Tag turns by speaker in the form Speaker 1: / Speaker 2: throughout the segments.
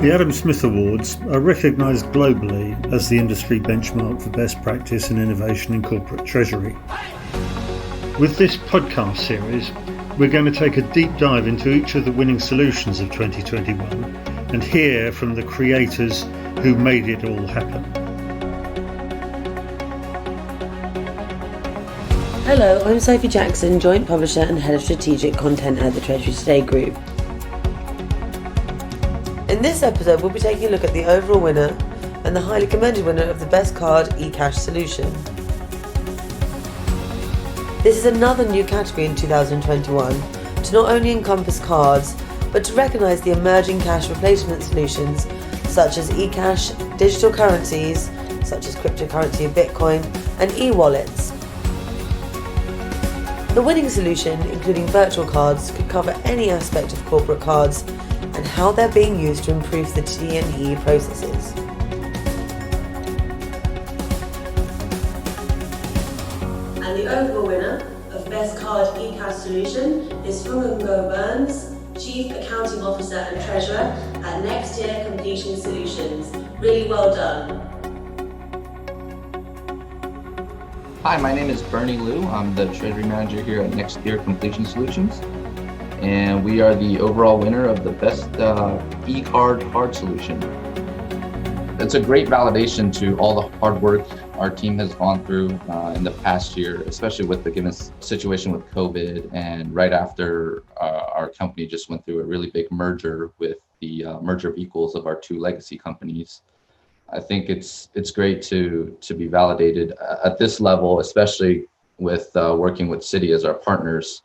Speaker 1: The Adam Smith Awards are recognised globally as the industry benchmark for best practice and innovation in corporate treasury. With this podcast series, we're going to take a deep dive into each of the winning solutions of 2021 and hear from the creators who made it all happen.
Speaker 2: Hello, I'm Sophie Jackson, Joint Publisher and Head of Strategic Content at the Treasury Today Group. In this episode, we'll be taking a look at the overall winner and the highly commended winner of the Best Card eCash solution. This is another new category in 2021 to not only encompass cards, but to recognise the emerging cash replacement solutions such as eCash, digital currencies such as cryptocurrency and Bitcoin, and e-wallets. The winning solution, including virtual cards, could cover any aspect of corporate cards and how they're being used to improve the T&E processes. And the overall winner of Best Card eCash Solution is Suman Burns, Chief Accounting Officer and Treasurer at NexTier Completion Solutions. Really well done.
Speaker 3: Hi, my name is Bernie Liu. I'm the Treasury Manager here at NexTier Completion Solutions. And we are the overall winner of the Best card solution. It's a great validation to all the hard work our team has gone through in the past year, especially with the given situation with COVID, and right after our company just went through a really big merger with the merger of equals of our two legacy companies. I think it's great to be validated at this level, especially with working with Citi as our partners.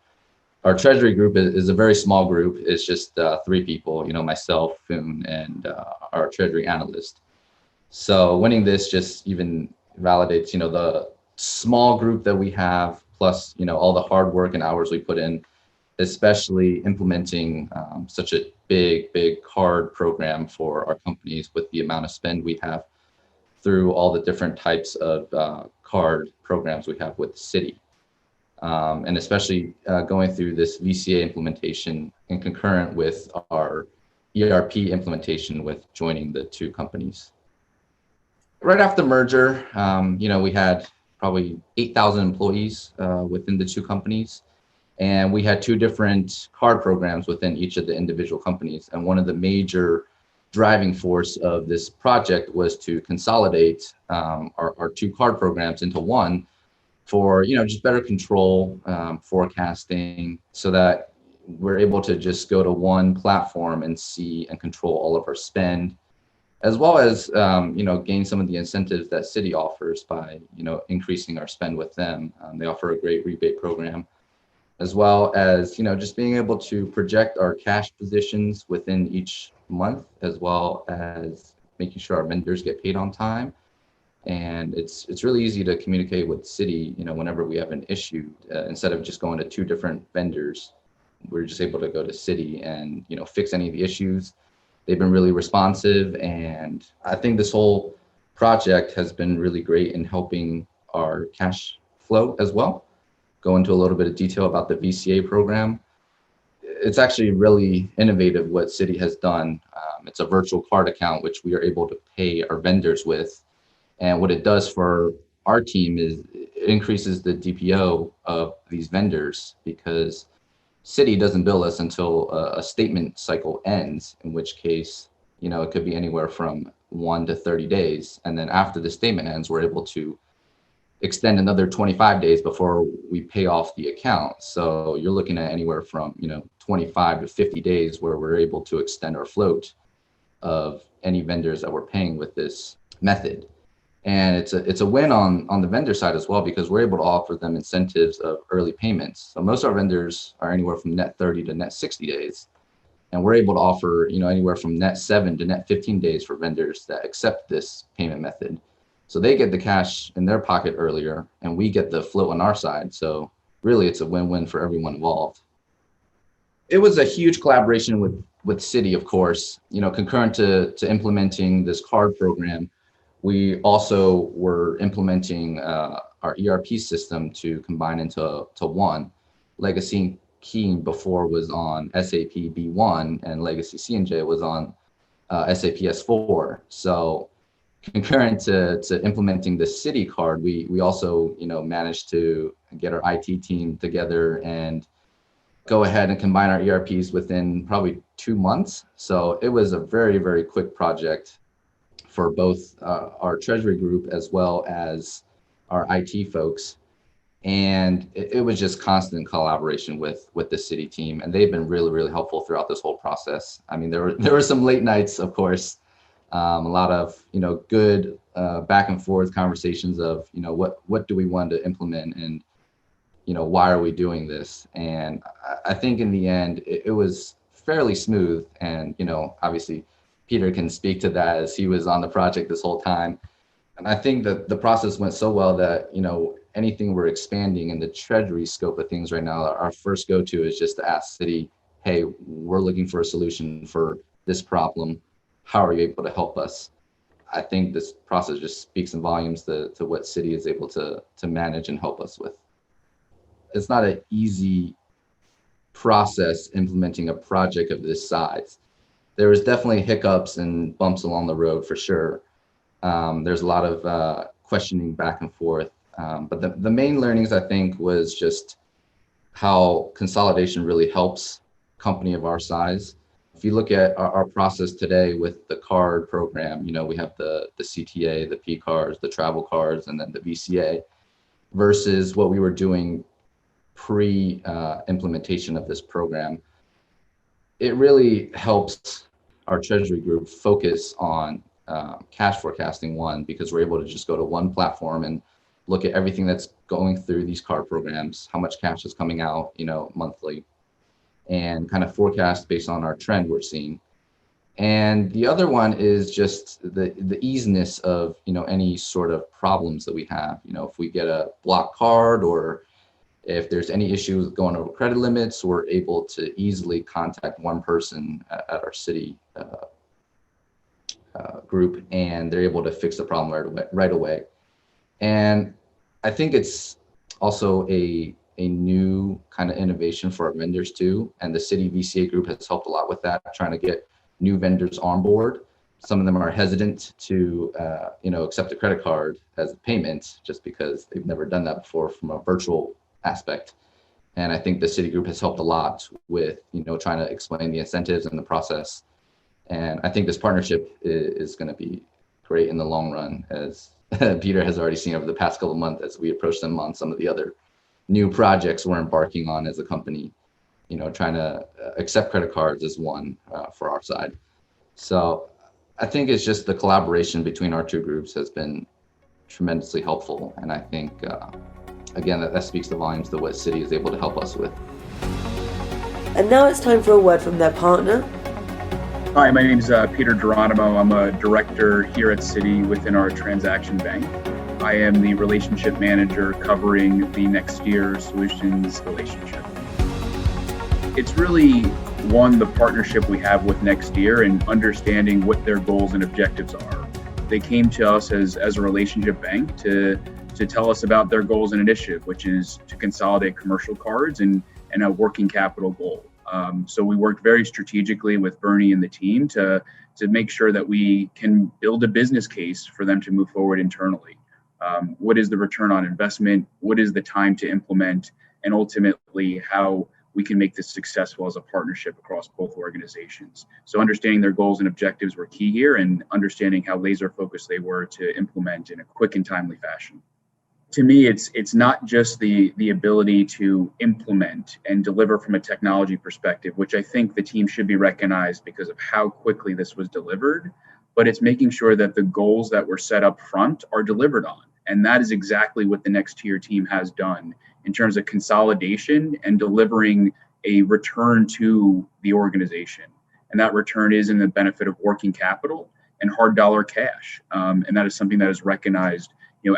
Speaker 3: Our treasury group is a very small group. It's just 3 people, myself, Foon, and our treasury analyst. So winning this just even validates, the small group that we have, plus, all the hard work and hours we put in, especially implementing such a big card program for our companies with the amount of spend we have through all the different types of card programs we have with Citi. And especially going through this VCA implementation and concurrent with our ERP implementation with joining the 2 companies. Right after the merger, we had probably 8,000 employees within the 2 companies, and we had 2 different card programs within each of the individual companies. And one of the major driving force of this project was to consolidate our 2 card programs into one, for just better control, forecasting, so that we're able to just go to one platform and see and control all of our spend, as well as gain some of the incentives that Citi offers by increasing our spend with them. They offer a great rebate program, as well as just being able to project our cash positions within each month, as well as making sure our vendors get paid on time. And it's really easy to communicate with Citi, whenever we have an issue. Instead of just going to 2 different vendors, we're just able to go to Citi and fix any of the issues. They've been really responsive, and I think this whole project has been really great in helping our cash flow as well. Go into a little bit of detail about the VCA program. It's actually really innovative what Citi has done. It's a virtual card account which we are able to pay our vendors with. And what it does for our team is it increases the DPO of these vendors, because Citi doesn't bill us until a statement cycle ends, in which case, it could be anywhere from 1 to 30 days. And then after the statement ends, we're able to extend another 25 days before we pay off the account. So you're looking at anywhere from, 25 to 50 days where we're able to extend our float of any vendors that we're paying with this method. And it's a win on the vendor side as well, because we're able to offer them incentives of early payments. So most of our vendors are anywhere from net 30 to net 60 days. And we're able to offer, anywhere from net 7 to net 15 days for vendors that accept this payment method. So they get the cash in their pocket earlier, and we get the float on our side. So really, it's a win-win for everyone involved. It was a huge collaboration with Citi, of course, concurrent to implementing this card program. We also were implementing our ERP system to combine into one. Legacy Keen before was on SAP B1, and Legacy C&J was on SAP S4. So concurrent to implementing the Citi card, we also managed to get our IT team together and go ahead and combine our ERPs within probably 2 months. So it was a very, very quick project for both our Treasury group as well as our IT folks. And it was just constant collaboration with the Citi team, and they've been really, really helpful throughout this whole process. I mean, there were some late nights, of course, a lot of good back and forth conversations of what do we want to implement, and why are we doing this? And I think in the end it was fairly smooth, and obviously Peter can speak to that as he was on the project this whole time. And I think that the process went so well that anything we're expanding in the Treasury scope of things right now, our first go-to is just to ask Citi, hey, we're looking for a solution for this problem. How are you able to help us? I think this process just speaks in volumes to what Citi is able to manage and help us with. It's not an easy process implementing a project of this size. There was definitely hiccups and bumps along the road for sure. There's a lot of questioning back and forth. But the main learnings, I think, was just how consolidation really helps a company of our size. If you look at our process today with the card program, we have the CTA, the P cards, the travel cards, and then the VCA, versus what we were doing pre-implementation of this program. It really helps our Treasury group focus on cash forecasting, one, because we're able to just go to one platform and look at everything that's going through these card programs, how much cash is coming out, monthly, and kind of forecast based on our trend we're seeing. And the other one is just the easiness of, any sort of problems that we have. If we get a blocked card, or if there's any issues going over credit limits, we're able to easily contact one person at our Citi group, and they're able to fix the problem right away. And I think it's also a new kind of innovation for our vendors too. And the Citi VCA group has helped a lot with that, trying to get new vendors on board. Some of them are hesitant to, accept a credit card as a payment just because they've never done that before from a virtual aspect. And I think the Citi group has helped a lot with, trying to explain the incentives and the process. And I think this partnership is going to be great in the long run, as Peter has already seen over the past couple of months as we approach them on some of the other new projects we're embarking on as a company. Trying to accept credit cards is one for our side. So I think it's just the collaboration between our two groups has been tremendously helpful. And I think, again, that speaks the volumes to what Citi is able to help us with.
Speaker 2: And now it's time for a word from their partner.
Speaker 4: Hi, my name is Peter Geronimo. I'm a director here at Citi within our transaction bank. I am the relationship manager covering the NexTier solutions relationship. It's really, one, the partnership we have with NexTier and understanding what their goals and objectives are. They came to us as a relationship bank to tell us about their goals and initiative, which is to consolidate commercial cards and a working capital goal. So we worked very strategically with Bernie and the team to make sure that we can build a business case for them to move forward internally. What is the return on investment? What is the time to implement? And ultimately, how we can make this successful as a partnership across both organizations. So understanding their goals and objectives were key here, and understanding how laser focused they were to implement in a quick and timely fashion. To me, it's not just the ability to implement and deliver from a technology perspective, which I think the team should be recognized because of how quickly this was delivered, but it's making sure that the goals that were set up front are delivered on. And that is exactly what the NexTier team has done in terms of consolidation and delivering a return to the organization. And that return is in the benefit of working capital and hard dollar cash. And that is something that is recognized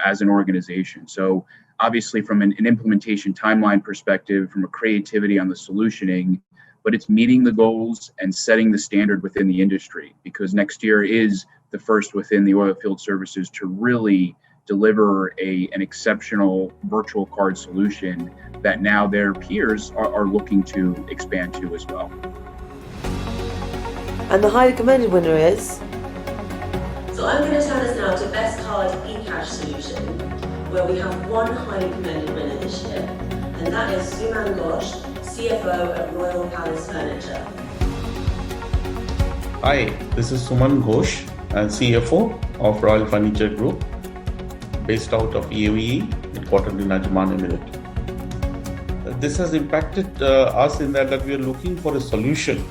Speaker 4: as an organization. So obviously from an implementation timeline perspective, from a creativity on the solutioning, but it's meeting the goals and setting the standard within the industry, because NexTier is the first within the oil field services to really deliver an exceptional virtual card solution that now their peers are looking to expand to as well.
Speaker 2: And the highly commended winner is...
Speaker 5: So I'm going to turn us now to Best Card eCash Solution, where we have one highly commended winner this year, and that is Suman Ghosh, CFO at Royal Palace Furniture.
Speaker 6: Hi, this is Suman Ghosh, CFO of Royal Furniture Group, based out of UAE, headquartered in Ajman Emirate. This has impacted us in that we are looking for a solution,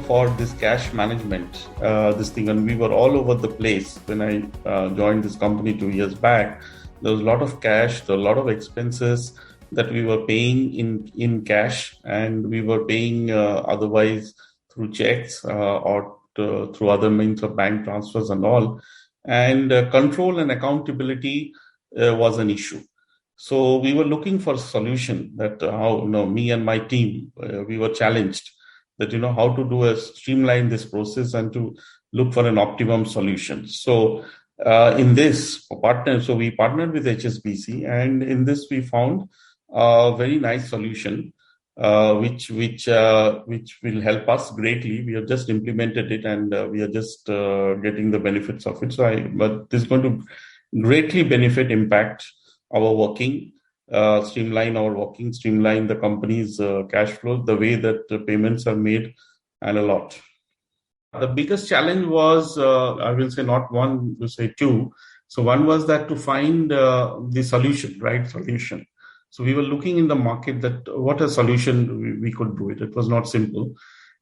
Speaker 6: for this cash management, this thing. And we were all over the place when I joined this company 2 years back. There was a lot of cash, there were a lot of expenses that we were paying in cash, and we were paying otherwise through checks or through other means of bank transfers and all. And control and accountability was an issue. So we were looking for a solution that how me and my team we were challenged that how to streamline this process and to look for an optimum solution. So in this partner, so we partnered with HSBC, and in this we found a very nice solution which will help us greatly. We have just implemented it, and we are just getting the benefits of it. But this is going to greatly impact our working, streamline our working, streamline the company's cash flow, the way that the payments are made, and a lot. The biggest challenge was, I will say not one, to say two. So one was that to find the solution, right solution. So we were looking in the market that what a solution we could do it. It was not simple.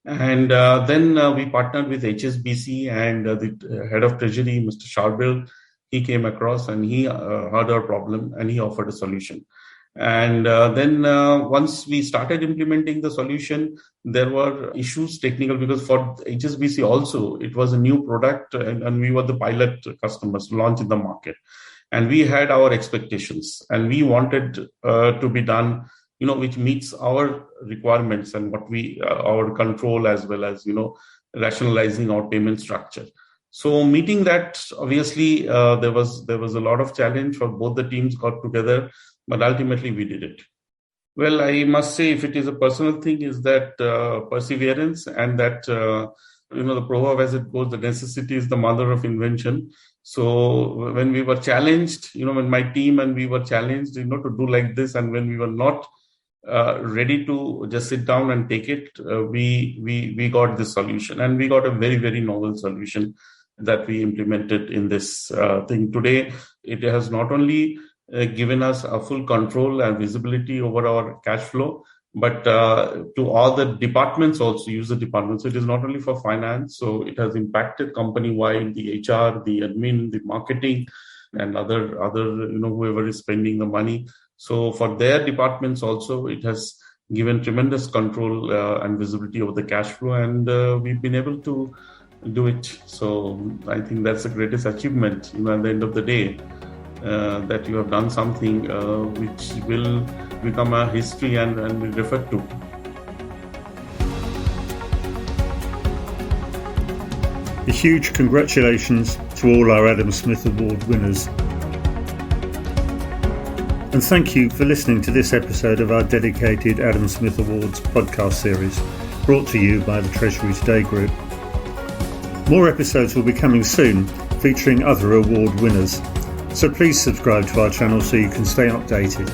Speaker 6: And then we partnered with HSBC, and the head of Treasury, Mr. Sharbil, he came across and he heard our problem and he offered a solution. And then once we started implementing the solution, there were issues technical, because for HSBC also, it was a new product, and we were the pilot customers to launch in the market. And we had our expectations, and we wanted to be done, which meets our requirements and what our control, as well as, rationalizing our payment structure. So meeting that, obviously, there was a lot of challenge for both the teams got together, but ultimately we did it. Well, I must say, if it is a personal thing, is that perseverance, and that, the proverb as it goes, the necessity is the mother of invention. So when we were challenged, when my team and we were challenged, to do like this, and when we were not ready to just sit down and take it, we got this solution, and we got a very, very novel solution that we implemented in this thing. Today, it has not only given us a full control and visibility over our cash flow, but to all the departments also, user departments. So it is not only for finance, so it has impacted company-wide, the HR, the admin, the marketing, and other whoever is spending the money. So for their departments also, it has given tremendous control and visibility over the cash flow, and we've been able to do it. So I think that's the greatest achievement, at the end of the day, that you have done something which will become a history and be referred to.
Speaker 1: A huge congratulations to all our Adam Smith Award winners. And thank you for listening to this episode of our dedicated Adam Smith Awards podcast series, brought to you by the Treasury Today Group. More episodes will be coming soon, featuring other award winners. So please subscribe to our channel so you can stay updated.